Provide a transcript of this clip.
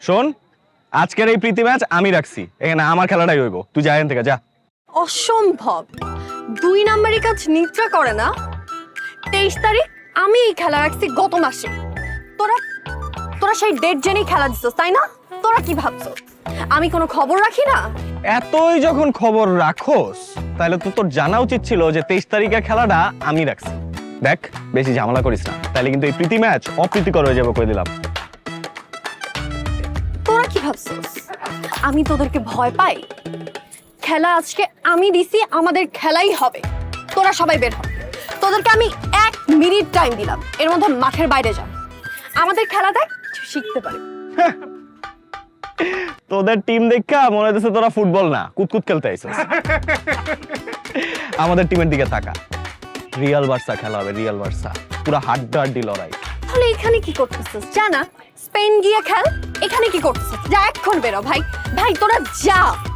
শোন, আজকের এই প্রীতি ম্যাচ আমি রাখছি, এখানে আমার খেলাটাই হইব। তুই যা এখান থেকে, যা। অসম্ভব, 2 নাম্বারই কাজ নিদ্রা করে না। 23 তারিখ আমি এই খেলা রাখছি গত মাসে। তোরা তোরা সেই ডেট জেনেই খেলা দিছিস তাই না? তোরা কি ভাবছো আমি কোনো খবর রাখি না? এতই যখন খবর রাখোস তাহলে তো তোর জানা উচিত ছিল যে 23 তারিখের খেলাটা আমি রাখছি। দেখ, বেশি ঝামেলা করিস না, তাহলে কিন্তু এই প্রীতি ম্যাচ অপ্রীতিকর হয়ে যাবে, কই দিলাম। তোরা কি ভাবছিস আমি তোদেরকে ভয় পাই? খেলা আজকে আমি দিছি, আমাদের খেলাই হবে। তোরা সবাই বের হ। তোদেরকে আমি 1 মিনিট টাইম দিলাম, এর মধ্যে মাঠের বাইরে যা, আমাদের খেলা দেখ, কিছু শিখতে পারি। তোদের টিম দেখা মনে হচ্ছে তোরা ফুটবল না কুতকুত খেলতে আইছিস। আমাদের টিমের দিকে তাকা, রিয়াল বার্সা খেলা হবে, রিয়াল বার্সা, পুরো হাড্ডাহাড্ডি লড়াই। তাহলে এখানে কি করতেছিস? জানা স্পেন গিয়ে খেল, এখানে কি করতেছিস? যা, এখন বেরো ভাই। ভাই তোরা যা।